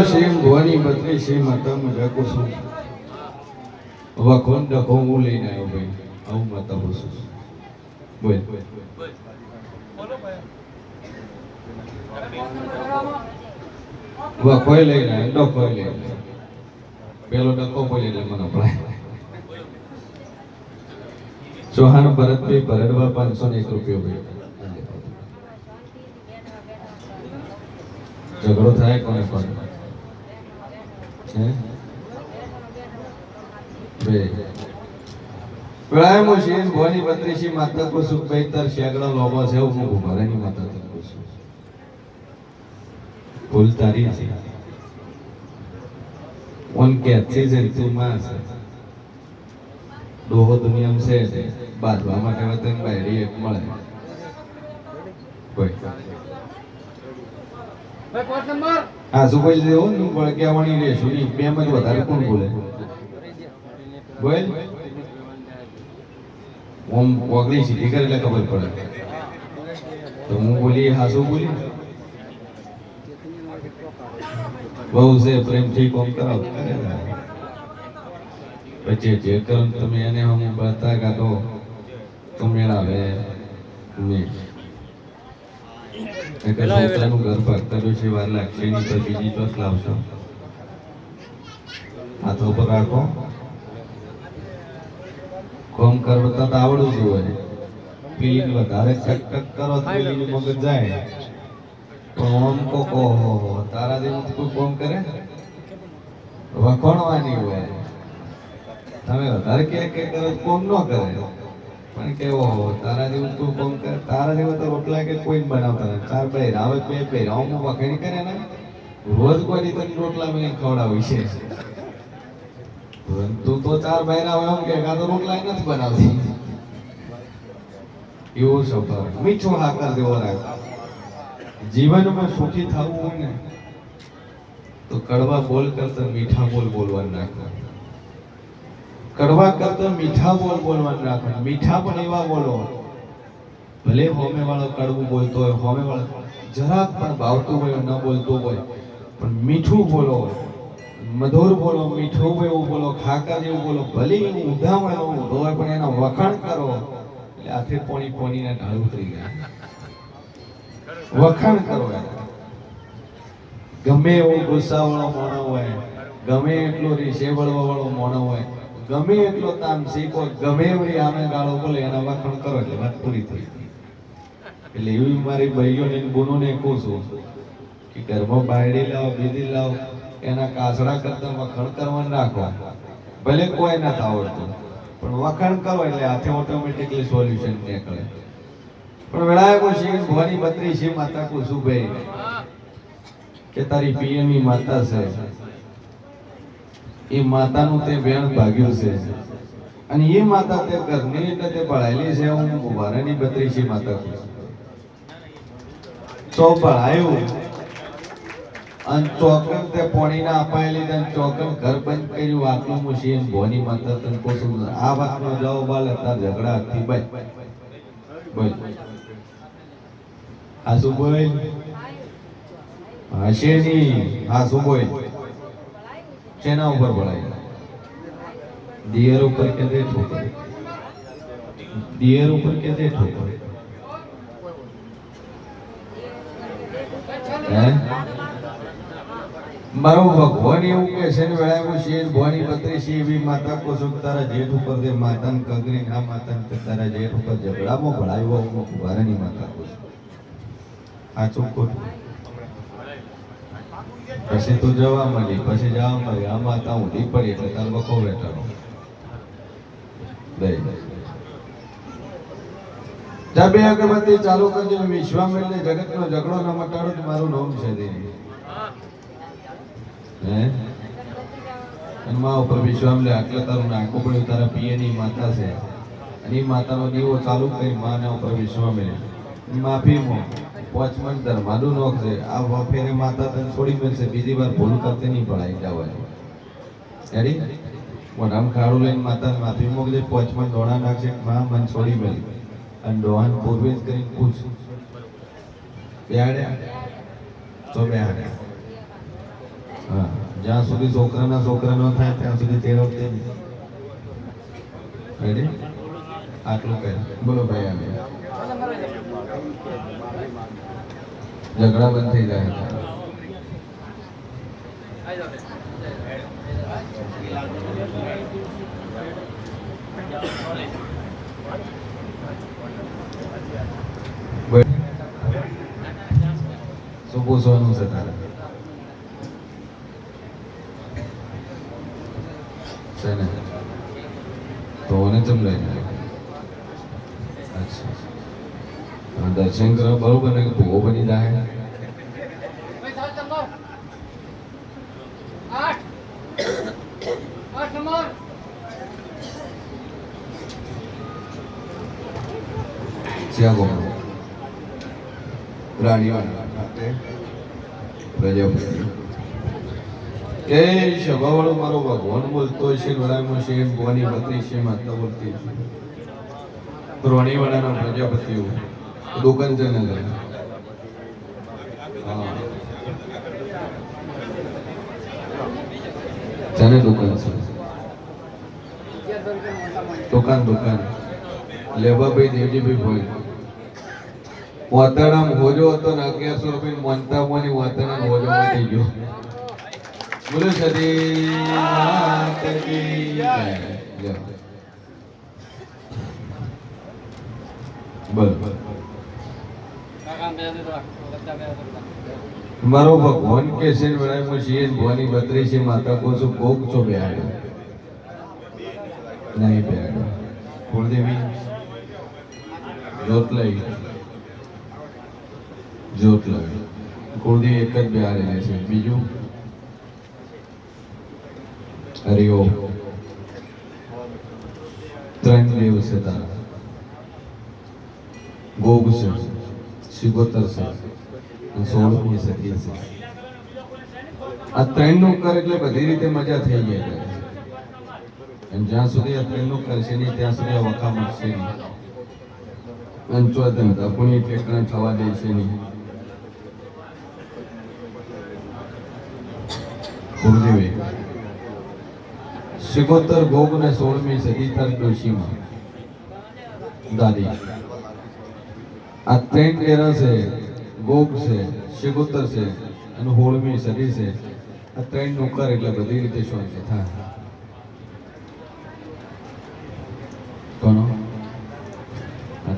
Same Bhavani બત્રી same માતા મજા કુસુમ વખોન ડખો હું લઈને આવ્યો ભાઈ આવું માતા બસું બોલ વખોય લઈને આવ્યો ડખો લઈને પેલો ડખો બોલે એટલે મને પડાય ચૌહાણ ભરતભાઈ ભરડવા 501 રૂપિયો ભાઈ ઝઘડો થાય કોને કોને વેળાએ મુશીન ભવાની બત્રીસી માતા કો સુખભાઈ તર શેગડા લોબા છે હું ભરાની માતા તર કો સુખ ભૂલ તારી છે ઓન કે अच्छे से તું માં છે દોહો દુનિયામાં છે બાદવા માટે વતન બાયડી એક મળે કોઈ ભાઈ કોટ નંબર હા શું બોલ દેવો નું પણ કેવાની રેશું ની બે માં વધારે કોણ બોલે બોલ ઓમ ઓગળી સીધી કરે એટલે ખબર પડે તો હું બોલી હાસુ બોલી બહુ છે પ્રેમથી કોમ કરાવ પછી જે કરમ તમે એને હમ બતા કાઢો તો મેળાવે નહીં પોતાનું ઘર પાકતા છે વાર લાગશે નહીં તો બીજી તો લાવશો હાથો પર રાખો કોમ કરતા તો આવડવું જોઈએ પેલી વધારે ટક ટક કરો તો પેલી મગજ જાય પણ ઓમ કો તારા જેવું કોઈ કોમ કરે વખોણવાની હોય તમે વધારે કે કરો કોમ ન કરે પણ કેવો તારા જેવું તું કોમ કરે તારા જેવું તો રોટલા કે કોઈ બનાવતા નથી ચાર ભાઈ આવે બે ભાઈ રામ વખેણી કરે ને રોજ કોઈ તને રોટલા મેં ખવડાવી છે તું તો ચાર ભાઈ આવે એમ કે કાં તો રોટલા નથી બનાવતી એવો સ્વભાવ મીઠો હાકર જેવો રાખ જીવનમાં સુખી થવું હોય ને તો કડવા બોલ કરતા મીઠા બોલ બોલવાનું રાખો કડવા કરતા મીઠા બોલ બોલવાનું રાખો મીઠા પણ એવા બોલો ભલે હોમે વાળો કડવું બોલતો હોય હોમે વાળો જરાક પણ ભાવતું હોય ન બોલતો હોય પણ મીઠું બોલો મધુર બોલો મીઠું એવું બોલો ખાકા જેવું બોલો ભલે ઊંધા હોય ઊંધો હોય પણ એના વખાણ કરો એટલે હાથે પોણી પોણીને ઢાળું થઈ ગયા વખાણ કરો ગમે એવો ગુસ્સાવાળો મોણો હોય ગમે એટલો રીસેવડવા વાળો મોણો હોય ગમે એટલો તામસિક હોય ગમે એવી આમે ગાળો બોલે એના વખાણ કરો એટલે વાત પૂરી થઈ એટલે એવી મારી ભાઈઓને બોનોને કહું છું કે ઘરમાં બાયડી લાવો બીજી લાવો એના કાસડા કરતા વખાણ કરવાનું રાખો ભલે કોઈ ના આવડતું પણ વખાણ કરો એટલે હાથે ઓટોમેટિકલી સોલ્યુશન નીકળે પણ વેળાએ પૂછી ભવાની બત્રીસી માતા કુસુભાઈ કે તારી પીએમની માતા છે એ માતાનું તે વેણ ભાગ્યું છે અને એ માતા તે ઘરની એટલે તે ભળાયેલી છે હું ભવાની બત્રીસી માતા છું સો ભળાયું અને ચોકન તે પોણીના અપાયેલી તને ચોકન ઘર બંધ કર્યું આટલું મુશી ભવાની માતા તને કોશું આ વાતનો જવાબ આલે તાર ઝઘડા હતી ભાઈ બોલ આ શું બોલ હશે નહીં આ શું બોલ શેના ઉપર ભળાય દિયર ઉપર કે દે ઠોકર દિયર ઉપર કે દે ઠોકર મારો ભગવાન એવું કે છે ને વેળામાં શેર ભવાની બત્રીસી એવી માતા કો સુખ તારા જેઠ ઉપર દે માતાન કગરી ના માતાન તારા જેઠ ઉપર ઝઘડામાં ભળાયો હું ભવાની માતા કો આ ચોખ્ખું પછી તું જવા મળી પછી જવા મળી આ માતા ઊંધી પડી એટલે તાર બખો બેઠાનો દઈ જા બે અગરબત્તી ચાલુ કરજો વિશ્વામિત્ર જગતનો ઝઘડો ન મટાડો તો મારું નામ છે દેવી અને મા ઉપર વિશ્વામિત્ર આટલે તારું નાખવું પડ્યું તારા પિયરની માતા છે અને એ માતાનો દીવો ચાલુ કરી માના ઉપર વિશ્વામિત્ર માફી માં પોચમન ધર્માદુ નોક છે આ વફેરે માતા તને છોડી મળશે બીજી વાર ભૂલ કરતે નહીં પડાઈ જવાની રેડી મોઢામાં ખાડું લઈને માતા માફી મોકલે પોચમન દોણા નાખશે માં મન છોડી મળી અને ડોહાન પૂર્વે જ કરીને પૂછ બેહાડ્યા તો બેહાડ્યા જ્યાં સુધી છોકરાના છોકરા ન થાય ત્યાં સુધી તેરવતી રેડી આટલું કહે બોલો ભાઈ આવે ઝઘડા બંધ થઈ જાય શું પૂછવાનું છે તારે છે ને તો મને ચમ લઈને અચ્છા દર્શન કરવા બરોબર ને ભૂવો બની જાય રાણીવાળા પ્રજાપતિ કે સભાવાળો મારો ભગવાન બોલતો છે વડામાં છે ભવાની પત્ની છે માતા બોલતી છે રાણીવાળાના પ્રજાપતિઓ દુકાન છે ને જાને દુકાન છે દુકાન લેવાભાઈ દેવજીભાઈ ભાઈ વાતણામ હોજો હતો ને 1100 રૂપિયા મોનતામાંની વાતણા હોજો થઈ ગયો બોલો સદી માત કી જય બોલ મારો ભગવાન કે છે વડાઈ મશીન ભવાની બત્રી છે માતા કો છો ભોગ છો બેહાડ્યો નહીં બેહાડ્યો કુળદેવી જોત લઈ કુળદેવી એક જ બેહાડેલી છે બીજું હરિઓ ત્રણ દેવ છે તારા ગોગ છે શિગોતર છે અને 16મી સદી છે આ ત્રણનું કર એટલે બધી રીતે મજા થઈ જાય અને જ્યાં સુધી આ ત્રણનું કરશે નહીં ત્યાં સુધી આ વખા મળશે નહીં અંચોદન દપુણી ઠેકાણે થવા દેશે નહીં ગુરુદેવે શિગોતર ગોગ ને 16મી સદી તર ડોશીમાં દાદી આ ત્રણ ડેરા છે ગોગ છે શિગોતર છે અને 16મી સદી છે આ ત્રણ નું કર એટલે બધી રીતે શાંતિ થાય કોનો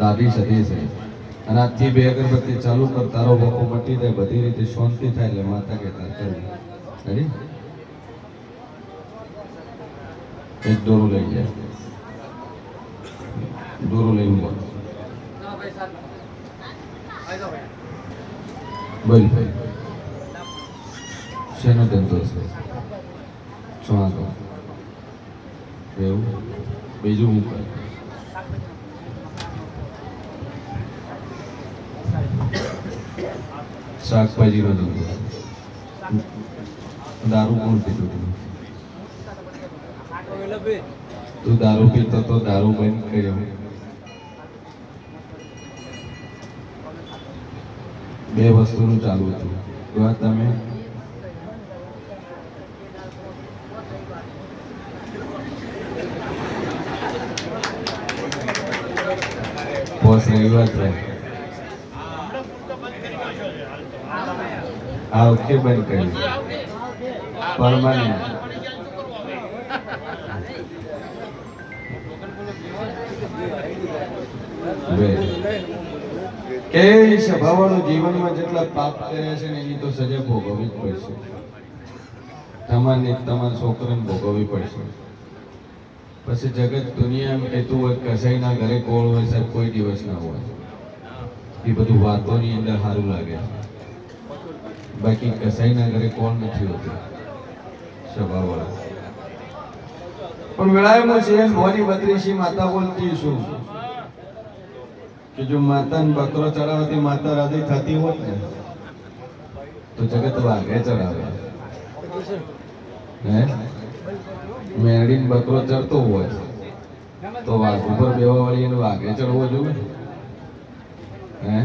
દાદી સદી છે અને આજથી 2 અગરબત્તી ચાલુ કર તારો વખો મટી જાય બધી રીતે શાંતિ થાય એટલે માતા કહેતા કરવું રેડી એક દોરો લઈ જાય દોરો લઈને બોલ બોલ ભાઈ શેનો ધંધો છે શું આગળ એવું બીજું હું કર શાકભાજીનો ધંધો દારૂ કોણ પીતું તું દારૂ પીતો તો દારૂ બંધ કર્યો 2 વસ્તુનું ચાલુ હતું એવા તમે બોસ રવિવાર થાય આ વખતે બંધ કર્યું પરમાનન્ટ કે સભાવાળો જીવનમાં જેટલા પાપ કર્યા છે ને એની તો સજા ભોગવવી જ પડશે તમારા છોકરાને ભોગવવી પડશે પછી જગત દુનિયા એમ કહેતું હોય કસાઈના ઘરે કોળ હોય સાહેબ કોઈ દિવસ ના હોય એ બધું વાતોની અંદર સારું લાગે બાકી કસાઈના ઘરે કોળ નથી હોતું સભાવાળા પણ વેળાએમાં છે મોની બત્રીસી માતા બોલતી શું કે જો માતાને બકરો ચડાવતી માતા રાધી થતી હોત ને તો જગત વાઘે ચડાવે હે મેરડીને બકરો ચડતો હોય તો વાઘ ઉપર બેવા વાળી એને વાઘે ચડવો જોઈએ હે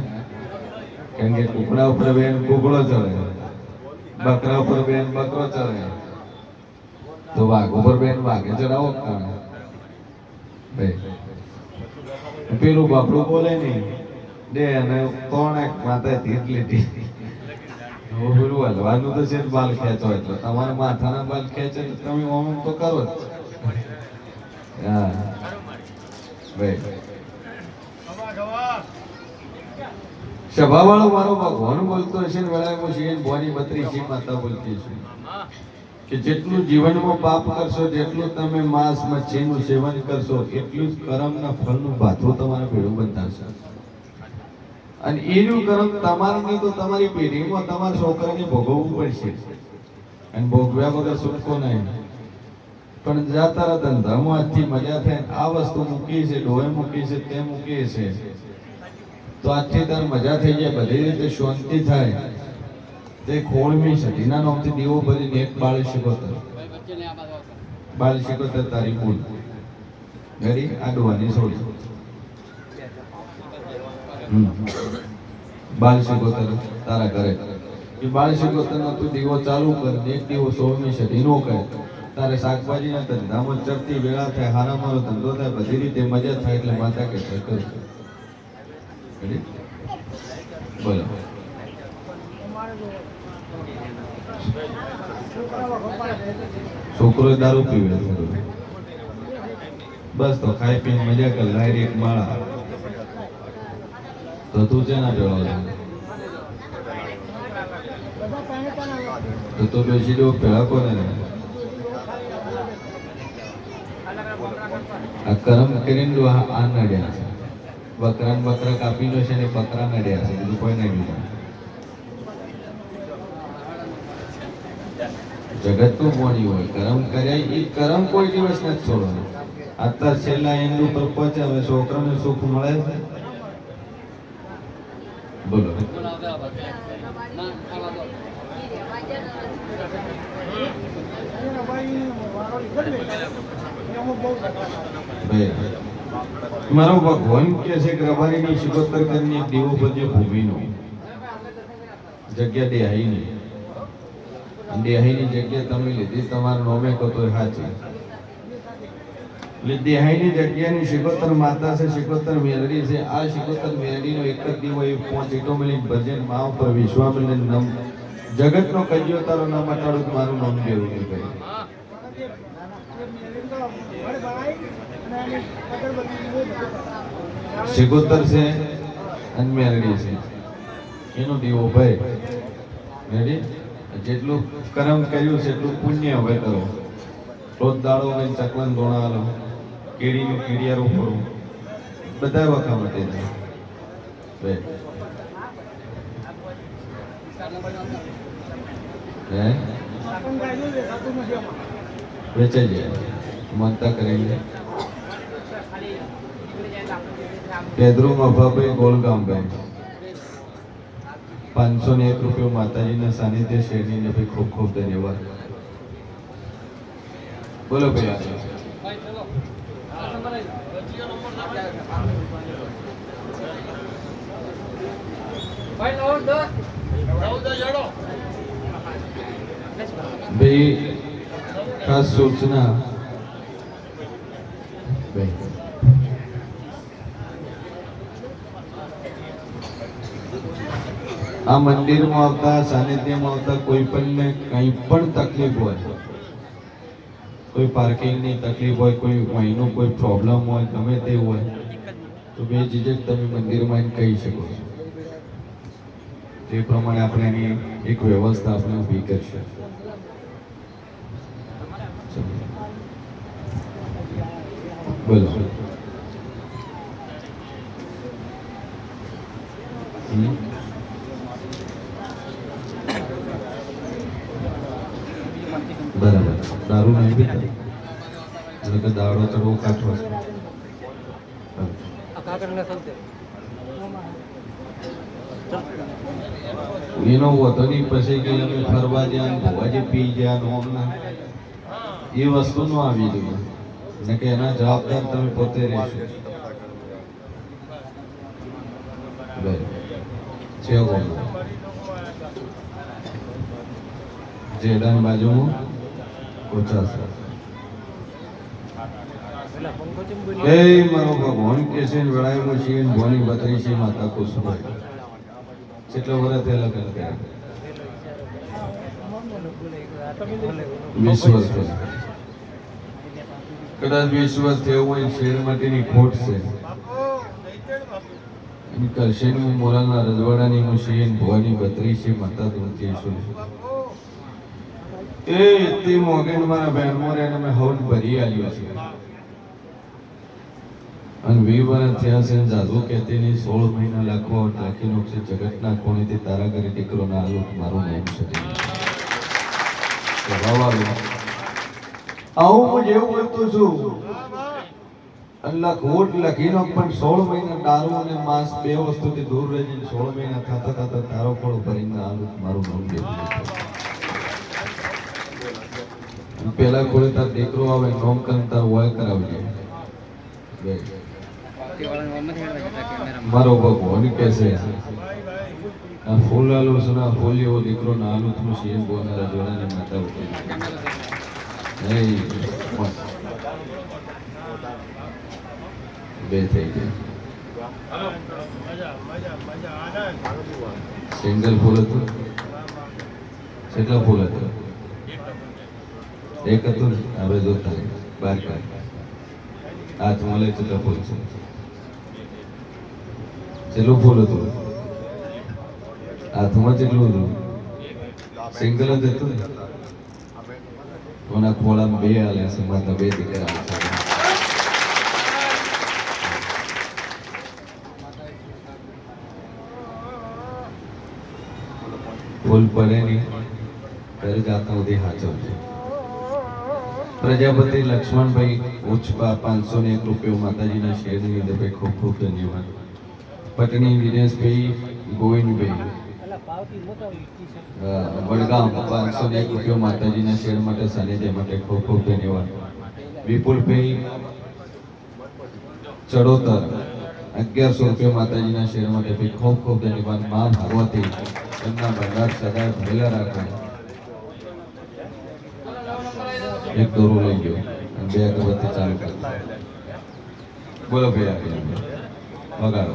કેમ કે કુકડા ઉપર બેન કુકડો ચડે બકરા ઉપર બેન બકરો ચડે તો વાઘ ઉપર બેન વાઘે ચડાવો કામ ભાઈ પેલું બાપડું બોલે નહીં દે અને કોણ એક માતા એટલી પેલું હલવાનું તો છે જ બાલ ખેંચો એટલે તમારા માથાના બાલ ખેંચે તમે ઓમ તો કરો જ હા ભાઈ સભા વાળો મારો ભગવાન બોલતો હશે ને વેળા હું છીએ બોની બત્રી છે માતા બોલતી છું કે જેટલું જીવનમાં પાપ કરશો જેટલું તમે માંસ મચ્છીનું સેવન કરશો એટલું જ કર્મના ફળનું ભાથું તમારે ભેળું બંધાશે અને એનું કર્મ તમારું નહીં તો તમારી પેઢીમાં તમારા છોકરાને ભોગવવું પડશે અને ભોગવ્યા વગર છૂટકો નહીં પણ જાતા ધંધામાં આજથી મજા થાય આ વસ્તુ મૂકી છે ડોહે મૂકી છે તે મૂકી છે તો આજથી તાર મજા થઈ જાય બધી રીતે શાંતિ થાય તે 16મી સદીના નામથી દીવો ભરીને એક બાળ શિકોતર તારી ભૂલ ઘરી આડવાની છોડી બાળ શિકોતર તારા ઘરે એ બાળ શિકોતરનો તું દીવો ચાલુ કર એક દીવો 16મી સદીનો કહે તારે શાકભાજીના ધંધામાં ચડતી વેળા થાય હારા મારો ધંધો થાય બધી રીતે મજા થાય એટલે માતા કે કર બોલો છોકરો દારૂ પીવે બસ તો ખાઈ પીને મજા કર લાયરી એક માળા તો તું છે ના પેલો તો બેસી દો પેલા કોને આ કરમ કરીને આ નડ્યા છે બકરા કાપીનો છે ને બકરા નડ્યા છે બીજું કોઈ નહીં બીજું જગત નું મોડી હોય કરમ કર્યા એ કરમ કોઈ દિવસ નથી છોડવાનું અત્યારે છેલ્લા એન્ડ ઉપર પહોંચે હવે છોકરાને સુખ મળે છે બોલો મારો ભગવાન કે છે કે રબારીની શિકોતર કરીને એક દેવો બધે ભૂમિનો જગ્યા દેહાઈની દેહાઈની જગ્યા તમે લીધી તમારું નોમે કહો તો સાચી એટલે દેહાઈની જગ્યાની શિકોતર માતા છે શિકોતર મેરડી છે આ શિકોતર મેરડીનો એક જ દીવો એ 5 ઈટો મિલી ભજન મા ઉપર વિશ્વામિત્ર નામ જગતનો કજ્યો તારો નામ અટાડું મારું નામ દેવું નહીં ભાઈ શિકોતર છે અને મેરડી છે એનો દીવો ભાઈ મેરડી જેટલું કર્મ કર્યું છે એટલું પુણ્ય હવે કરો રોજ દાડો હોય ચકલન દોણાલો કેડીનું કીડિયારું ફરવું બધા વખામતે વેચાઈ જાય માનતા કરેલી પેદરું મફાભાઈ ગોળગામભાઈ 501 રૂપિયો માતાજીના સાનિધ્ય શેરડીને ભાઈ ખૂબ ખૂબ ધન્યવાદ બોલો પેલા ભાઈ ખાસ સૂચના આ મંદિરમાં આવતા સાનિધ્યમાં આવતા કોઈ પણ કંઈ પણ તકલીફ હોય કોઈ પાર્કિંગની તકલીફ હોય કોઈ મહિનો કોઈ પ્રોબ્લેમ હોય ગમે તે હોય તો બે ઝીઝક તમે મંદિરમાં કહી શકો છો તે પ્રમાણે આપણે એની એક વ્યવસ્થા આપણે ઊભી કરશે બોલો બરાબર દારૂ નહીં પીતા એટલે કે દાડો ચડવો કાઢવો એનો વધો નહીં પછી કે અમે ફરવા જ્યાં ભોવાજી પી જ્યાં ઓમના એ વસ્તુ નો આવી જોઈએ ને કે એના જવાબદાર તમે પોતે રહેશો છે જેડાની બાજુમાં 50. એ મારો ભગવાન કે છે વેળાયું છે ભોની બત્રી છે માતા કુસુભાઈ કેટલો વર્ષ થયેલા કરતા 20 વર્ષ કદાચ 20 વર્ષ થયું હોય શેર માટેની ખોટ છે કરશેની મોરાલના રજવાડાની મુશીન ભવાની બત્રી છે માતા દુર્ગેશ્વર એ તે મોગેન મારા બહેન મોરે અને મેં હવન ભરી આવ્યો છે અને 20 વર્ષ થયા છે જાદુ કહેતીની 16 મહિના લાખો લાખીનો છે જગતના કોણેથી તારા ઘરે દીકરો ના આલો મારું નામ છે આવું હું જેવું બોલતો છું અલ્લાહ ખોટ લખીનો પણ 16 મહિના દારૂ અને માંસ બે વસ્તુથી દૂર રહી 16 મહિના થતા થતા તારો ખોળ ભરીને આલું મારું નામ દેવું પેલા ખોળે તાર દીકરો આવે નોમ કરીને તાર વય કરાવજે મારો ભગવાન કે છે આ ફૂલાલો સુના ફૂલ્યો દીકરો ના આલું તું શેર બોનારા જોડાને માતા ઉઠી બે થઈ ગયા સિંગલ ફૂલ હતું કેટલા ફૂલ હતું એક હતું હવે જોતા 12 કાઢ હાથ મળે કેટલા ફૂલ છે ચેલું ફૂલ હતું હાથમાં કેટલું હતું સિંગલ જ હતું કોના ખોળામાં બે હાલે છે માતા બે દીકરા ફૂલ પડે નહીં ત્યારે જાતા સુધી હાચવજો પ્રજાપતિ લક્ષ્મણભાઈ ઉચ્ચબા 501 રૂપિયો માતાજીના શેરની અંદર ભાઈ ખૂબ ખૂબ ધન્યવાદ પટણી વિનેશભાઈ ગોવિંદભાઈ વડગામ 501 રૂપિયો માતાજીના શેર માટે સાનિધ્ય માટે ખૂબ ખૂબ ધન્યવાદ વિપુલભાઈ ચડોતર 1100 રૂપિયા માતાજીના શેર માટે ભાઈ ખૂબ ખૂબ ધન્યવાદ મા ભગવતી એમના ભંડાર સદા ભરેલા રાખે એક દોરો લઈ ગયો અને 2 અગરબત્તી ચાલુ કરી બોલો ભાઈ વગાડો